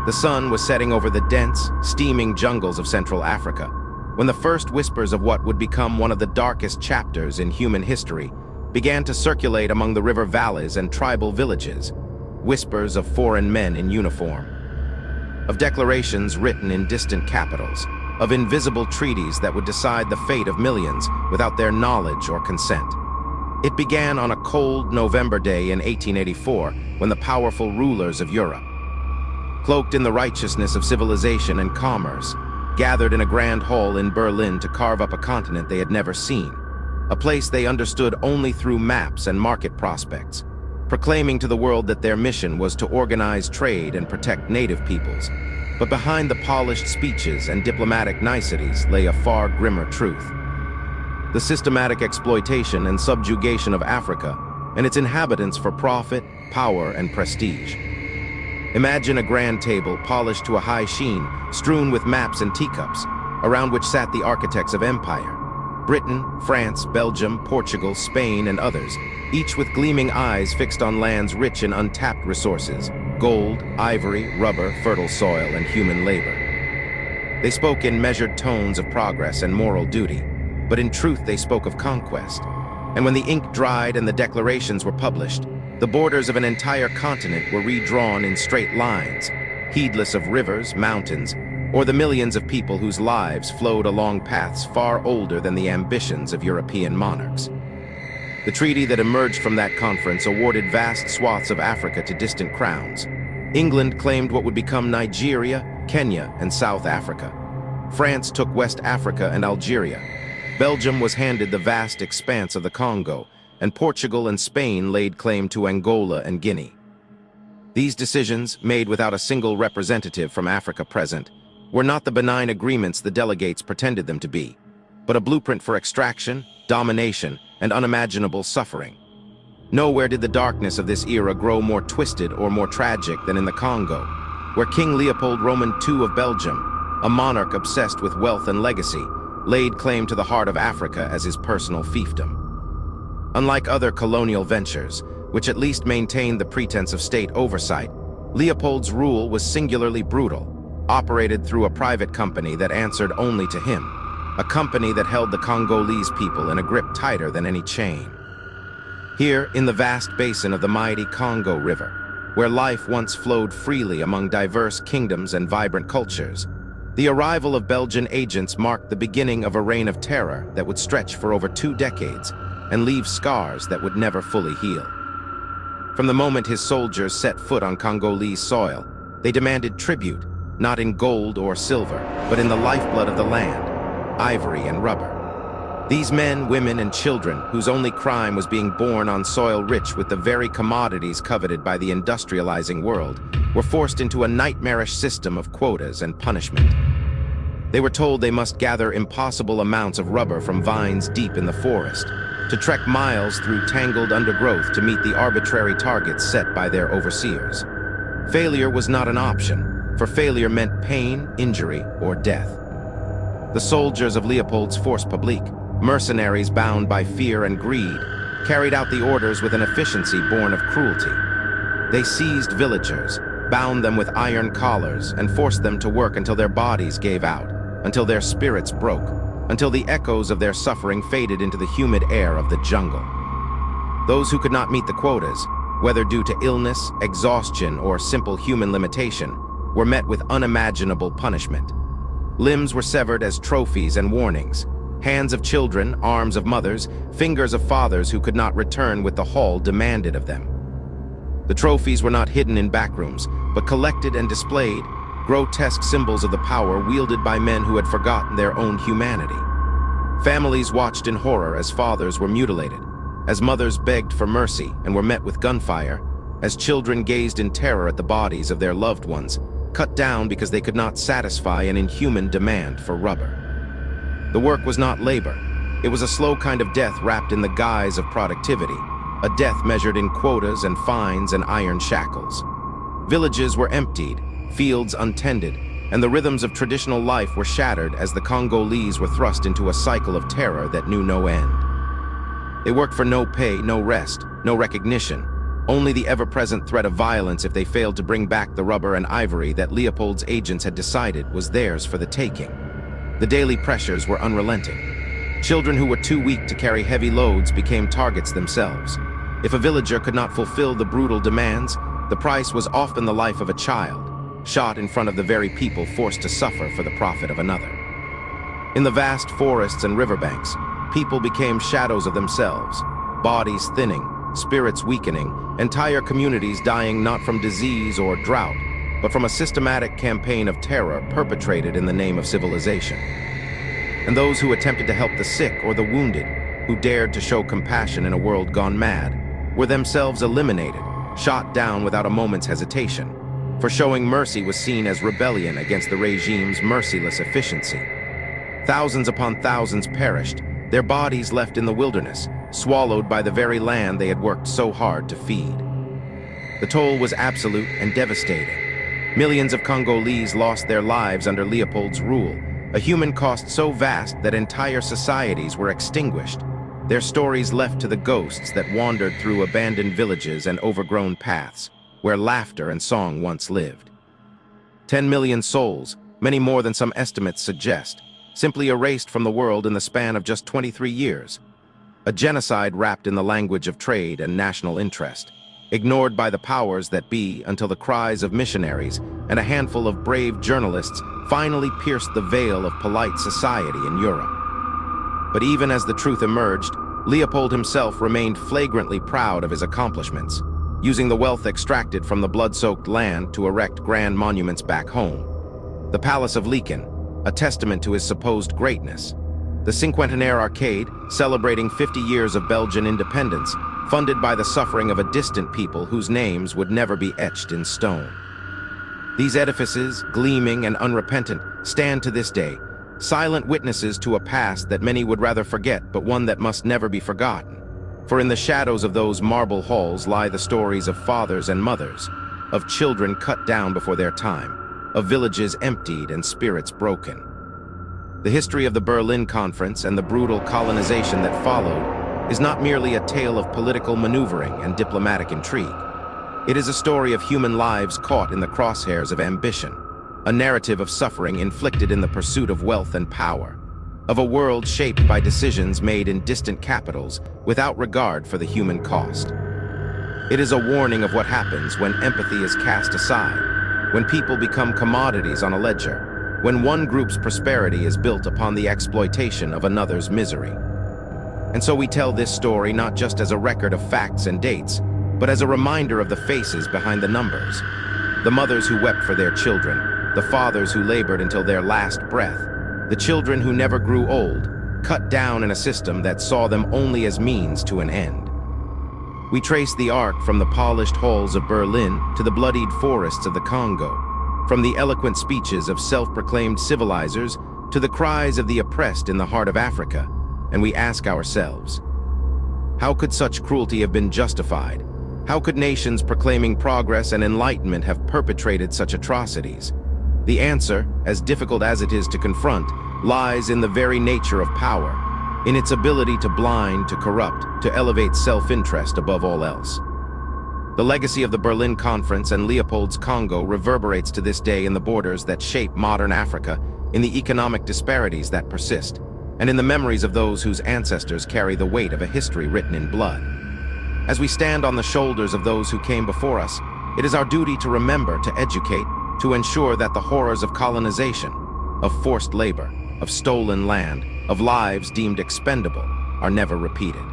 The sun was setting over the dense, steaming jungles of Central Africa, when the first whispers of what would become one of the darkest chapters in human history began to circulate among the river valleys and tribal villages, whispers of foreign men in uniform, of declarations written in distant capitals, of invisible treaties that would decide the fate of millions without their knowledge or consent. It began on a cold November day in 1884, when the powerful rulers of Europe, cloaked in the righteousness of civilization and commerce, gathered in a grand hall in Berlin to carve up a continent they had never seen, a place they understood only through maps and market prospects, proclaiming to the world that their mission was to organize trade and protect native peoples. But behind the polished speeches and diplomatic niceties lay a far grimmer truth: the systematic exploitation and subjugation of Africa and its inhabitants for profit, power, and prestige. Imagine a grand table polished to a high sheen, strewn with maps and teacups, around which sat the architects of empire: Britain, France, Belgium, Portugal, Spain, and others, each with gleaming eyes fixed on lands rich in untapped resources: gold, ivory, rubber, fertile soil, and human labor. They spoke in measured tones of progress and moral duty, but in truth they spoke of conquest. And when the ink dried and the declarations were published, the borders of an entire continent were redrawn in straight lines, heedless of rivers, mountains, or the millions of people whose lives flowed along paths far older than the ambitions of European monarchs. The treaty that emerged from that conference awarded vast swaths of Africa to distant crowns. England claimed what would become Nigeria, Kenya, and South Africa. France took West Africa and Algeria. Belgium was handed the vast expanse of the Congo, and Portugal and Spain laid claim to Angola and Guinea. These decisions, made without a single representative from Africa present, were not the benign agreements the delegates pretended them to be, but a blueprint for extraction, domination, and unimaginable suffering. Nowhere did the darkness of this era grow more twisted or more tragic than in the Congo, where King Leopold II of Belgium, a monarch obsessed with wealth and legacy, laid claim to the heart of Africa as his personal fiefdom. Unlike other colonial ventures, which at least maintained the pretense of state oversight, Leopold's rule was singularly brutal, operated through a private company that answered only to him, a company that held the Congolese people in a grip tighter than any chain. Here, in the vast basin of the mighty Congo River, where life once flowed freely among diverse kingdoms and vibrant cultures, the arrival of Belgian agents marked the beginning of a reign of terror that would stretch for over 2 decades and leave scars that would never fully heal. From the moment his soldiers set foot on Congolese soil, they demanded tribute, not in gold or silver, but in the lifeblood of the land, ivory and rubber. These men, women, and children, whose only crime was being born on soil rich with the very commodities coveted by the industrializing world, were forced into a nightmarish system of quotas and punishment. They were told they must gather impossible amounts of rubber from vines deep in the forest, to trek miles through tangled undergrowth to meet the arbitrary targets set by their overseers. Failure was not an option, for failure meant pain, injury, or death. The soldiers of Leopold's Force Publique, mercenaries bound by fear and greed, carried out the orders with an efficiency born of cruelty. They seized villagers, bound them with iron collars, and forced them to work until their bodies gave out, until their spirits broke, until the echoes of their suffering faded into the humid air of the jungle. Those who could not meet the quotas, whether due to illness, exhaustion, or simple human limitation, were met with unimaginable punishment. Limbs were severed as trophies and warnings. Hands of children, arms of mothers, fingers of fathers who could not return what the hall demanded of them. The trophies were not hidden in backrooms, but collected and displayed, grotesque symbols of the power wielded by men who had forgotten their own humanity. Families watched in horror as fathers were mutilated, as mothers begged for mercy and were met with gunfire, as children gazed in terror at the bodies of their loved ones, cut down because they could not satisfy an inhuman demand for rubber. The work was not labor. It was a slow kind of death wrapped in the guise of productivity, a death measured in quotas and fines and iron shackles. Villages were emptied, fields untended, and the rhythms of traditional life were shattered as the Congolese were thrust into a cycle of terror that knew no end. They worked for no pay, no rest, no recognition, only the ever-present threat of violence if they failed to bring back the rubber and ivory that Leopold's agents had decided was theirs for the taking. The daily pressures were unrelenting. Children who were too weak to carry heavy loads became targets themselves. If a villager could not fulfill the brutal demands, the price was often the life of a child, shot in front of the very people forced to suffer for the profit of another. In the vast forests and riverbanks, people became shadows of themselves, bodies thinning, spirits weakening, entire communities dying not from disease or drought, but from a systematic campaign of terror perpetrated in the name of civilization. And those who attempted to help the sick or the wounded, who dared to show compassion in a world gone mad, were themselves eliminated, shot down without a moment's hesitation. For showing mercy was seen as rebellion against the regime's merciless efficiency. Thousands upon thousands perished, their bodies left in the wilderness, swallowed by the very land they had worked so hard to feed. The toll was absolute and devastating. Millions of Congolese lost their lives under Leopold's rule, a human cost so vast that entire societies were extinguished, their stories left to the ghosts that wandered through abandoned villages and overgrown paths, where laughter and song once lived. 10 million souls, many more than some estimates suggest, simply erased from the world in the span of just 23 years. A genocide wrapped in the language of trade and national interest, ignored by the powers that be until the cries of missionaries and a handful of brave journalists finally pierced the veil of polite society in Europe. But even as the truth emerged, Leopold himself remained flagrantly proud of his accomplishments, using the wealth extracted from the blood-soaked land to erect grand monuments back home. The Palace of Leopold, a testament to his supposed greatness. The Cinquantenaire Arcade, celebrating 50 years of Belgian independence, funded by the suffering of a distant people whose names would never be etched in stone. These edifices, gleaming and unrepentant, stand to this day, silent witnesses to a past that many would rather forget, but one that must never be forgotten. For in the shadows of those marble halls lie the stories of fathers and mothers, of children cut down before their time, of villages emptied and spirits broken. The history of the Berlin Conference and the brutal colonization that followed is not merely a tale of political maneuvering and diplomatic intrigue. It is a story of human lives caught in the crosshairs of ambition, a narrative of suffering inflicted in the pursuit of wealth and power, of a world shaped by decisions made in distant capitals without regard for the human cost. It is a warning of what happens when empathy is cast aside, when people become commodities on a ledger, when one group's prosperity is built upon the exploitation of another's misery. And so we tell this story not just as a record of facts and dates, but as a reminder of the faces behind the numbers, the mothers who wept for their children, the fathers who labored until their last breath, the children who never grew old, cut down in a system that saw them only as means to an end. We trace the arc from the polished halls of Berlin to the bloodied forests of the Congo, from the eloquent speeches of self-proclaimed civilizers to the cries of the oppressed in the heart of Africa, and we ask ourselves, how could such cruelty have been justified? How could nations proclaiming progress and enlightenment have perpetrated such atrocities? The answer, as difficult as it is to confront, lies in the very nature of power, in its ability to blind, to corrupt, to elevate self-interest above all else. The legacy of the Berlin Conference and Leopold's Congo reverberates to this day in the borders that shape modern Africa, in the economic disparities that persist, and in the memories of those whose ancestors carry the weight of a history written in blood. As we stand on the shoulders of those who came before us, it is our duty to remember, to educate, to ensure that the horrors of colonization, of forced labor, of stolen land, of lives deemed expendable, are never repeated.